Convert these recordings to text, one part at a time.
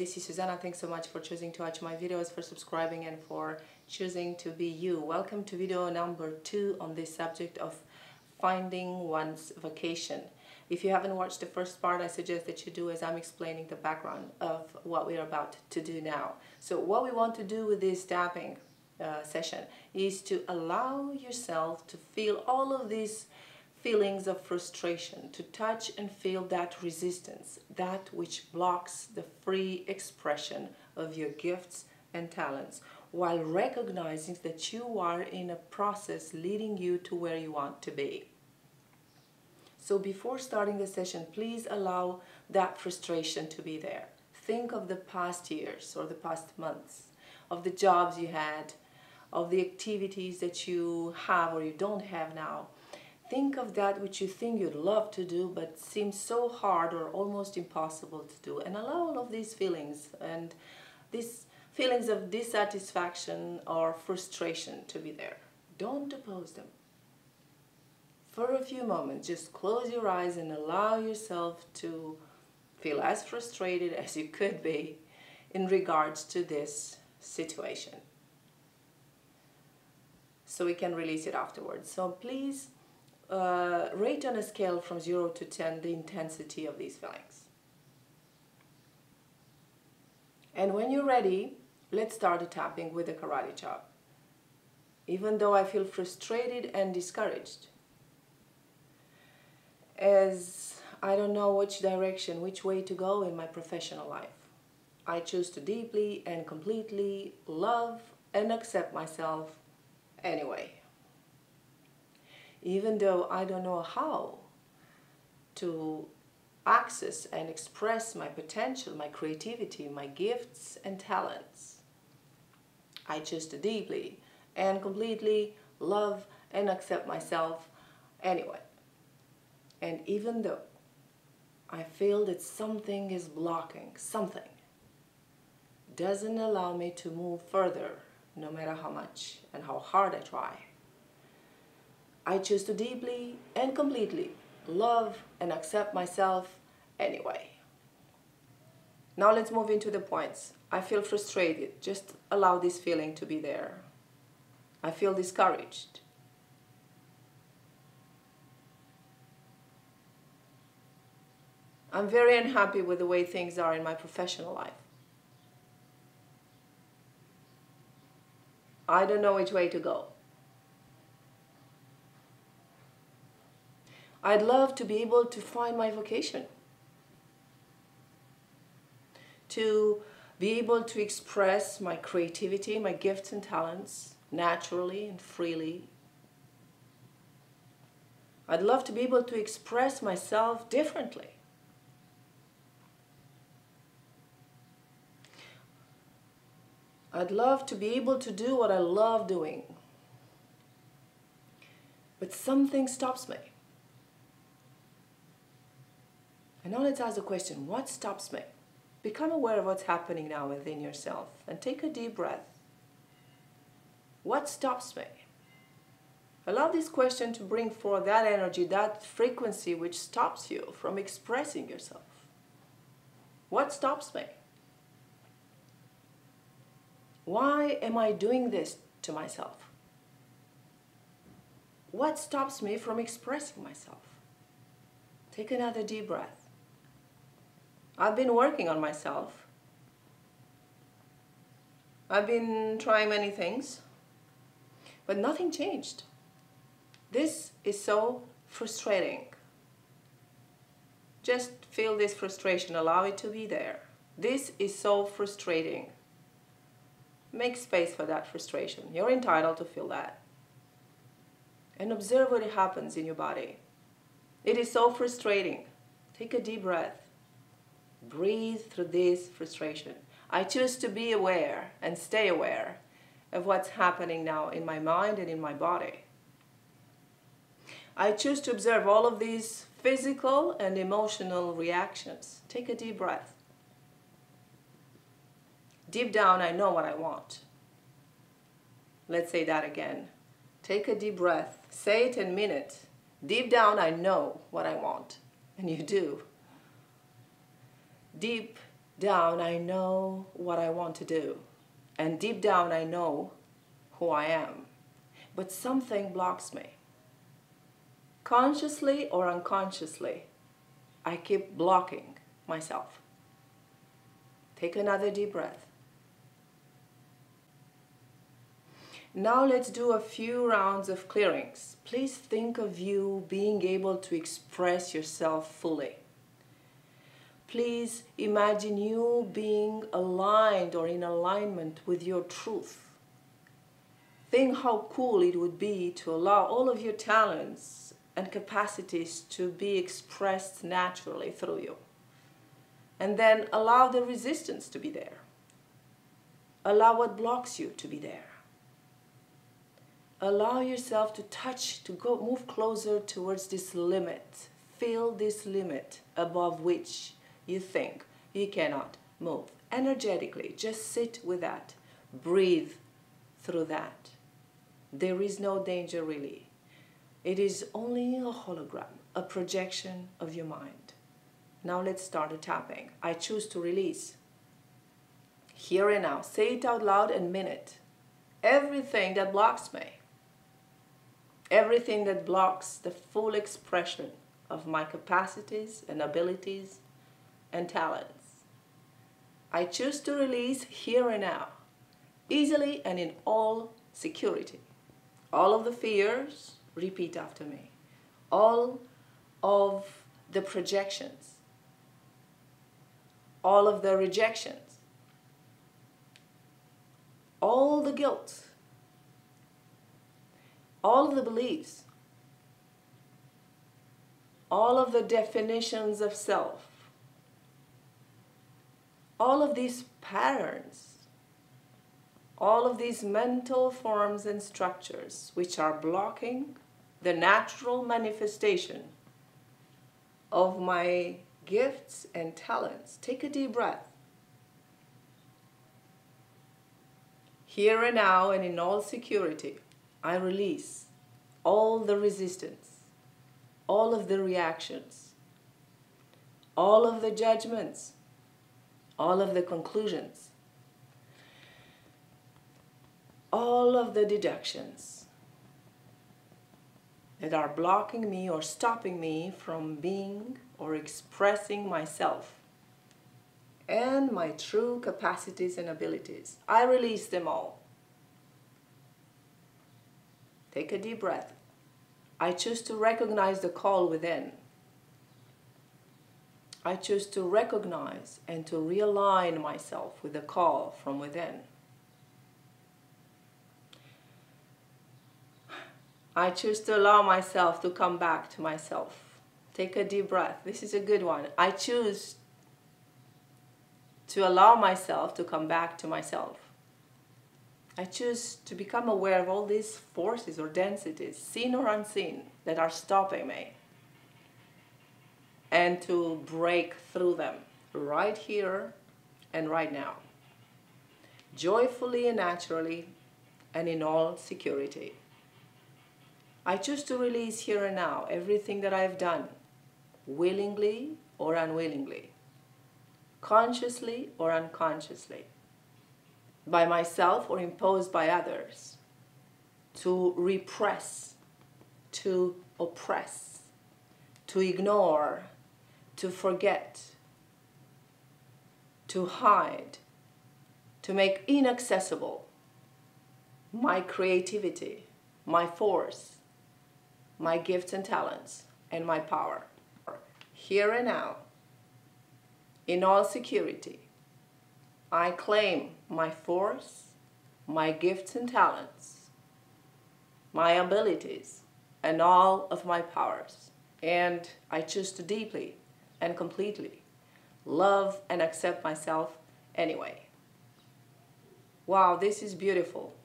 this is Susanna. Thanks so much for choosing to watch my videos, for subscribing, and for choosing to be you. Welcome to video number 2 on this subject of finding one's vocation. If you haven't watched the first part, I suggest that you do, as I'm explaining the background of what we are about to do now. So what we want to do with this tapping session is to allow yourself to feel all of these feelings of frustration, to touch and feel that resistance, that which blocks the free expression of your gifts and talents, while recognizing that you are in a process leading you to where you want to be. So before starting the session, please allow that frustration to be there. Think of the past years or the past months, of the jobs you had, of the activities that you have or you don't have now. Think of that which you think you'd love to do but seems so hard or almost impossible to do, and allow all of these feelings and these feelings of dissatisfaction or frustration to be there. Don't oppose them. For a few moments, just close your eyes and allow yourself to feel as frustrated as you could be in regards to this situation, so we can release it afterwards. So please rate on a scale from 0 to 10 the intensity of these feelings. And when you're ready, let's start the tapping with the karate chop. Even though I feel frustrated and discouraged, as I don't know which direction, which way to go in my professional life, I choose to deeply and completely love and accept myself anyway. Even though I don't know how to access and express my potential, my creativity, my gifts and talents, I choose to deeply and completely love and accept myself anyway. And even though I feel that something is blocking, something doesn't allow me to move further, no matter how much and how hard I try, I choose to deeply and completely love and accept myself anyway. Now let's move into the points. I feel frustrated. Just allow this feeling to be there. I feel discouraged. I'm very unhappy with the way things are in my professional life. I don't know which way to go. I'd love to be able to find my vocation, to be able to express my creativity, my gifts and talents naturally and freely. I'd love to be able to express myself differently. I'd love to be able to do what I love doing, but something stops me. And now let's ask the question, what stops me? Become aware of what's happening now within yourself and take a deep breath. What stops me? Allow this question to bring forth that energy, that frequency which stops you from expressing yourself. What stops me? Why am I doing this to myself? What stops me from expressing myself? Take another deep breath. I've been working on myself. I've been trying many things, but nothing changed. This is so frustrating. Just feel this frustration, allow it to be there. This is so frustrating. Make space for that frustration. You're entitled to feel that. And observe what happens in your body. It is so frustrating. Take a deep breath. Breathe through this frustration. I choose to be aware and stay aware of what's happening now in my mind and in my body. I choose to observe all of these physical and emotional reactions. Take a deep breath. Deep down, I know what I want. Let's say that again. Take a deep breath. Say it and mean it. Deep down, I know what I want. And you do. Deep down I know what I want to do, and deep down I know who I am, but something blocks me. Consciously or unconsciously, I keep blocking myself. Take another deep breath. Now let's do a few rounds of clearings. Please think of you being able to express yourself fully. Please imagine you being aligned or in alignment with your truth. Think how cool it would be to allow all of your talents and capacities to be expressed naturally through you. And then allow the resistance to be there. Allow what blocks you to be there. Allow yourself to touch, move closer towards this limit. Feel this limit above which you think you cannot move. Energetically, just sit with that. Breathe through that. There is no danger really. It is only a hologram, a projection of your mind. Now let's start the tapping. I choose to release. Here and now, say it out loud and mean it. Everything that blocks me. Everything that blocks the full expression of my capacities and abilities and talents. I choose to release here and now, easily and in all security. All of the fears, repeat after me. All of the projections. All of the rejections. All the guilt. All of the beliefs, all of the definitions of self, all of these patterns, all of these mental forms and structures which are blocking the natural manifestation of my gifts and talents. Take a deep breath. Here and now and in all security, I release all the resistance, all of the reactions, all of the judgments, all of the conclusions, all of the deductions that are blocking me or stopping me from being or expressing myself and my true capacities and abilities. I release them all. Take a deep breath. I choose to recognize the call within. I choose to recognize and to realign myself with the call from within. I choose to allow myself to come back to myself. Take a deep breath. This is a good one. I choose to allow myself to come back to myself. I choose to become aware of all these forces or densities, seen or unseen, that are stopping me, and to break through them right here and right now, joyfully and naturally and in all security. I choose to release here and now everything that I've done, willingly or unwillingly, consciously or unconsciously, by myself or imposed by others, to repress, to oppress, to ignore, to forget, to hide, to make inaccessible my creativity, my force, my gifts and talents, and my power. Here and now, in all security, I claim my force, my gifts and talents, my abilities, and all of my powers. And I choose to deeply and completely love and accept myself anyway. Wow, this is beautiful.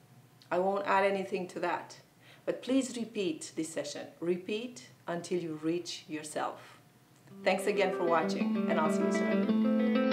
I won't add anything to that. But please repeat this session. Repeat until you reach yourself. Thanks again for watching, and I'll see you soon.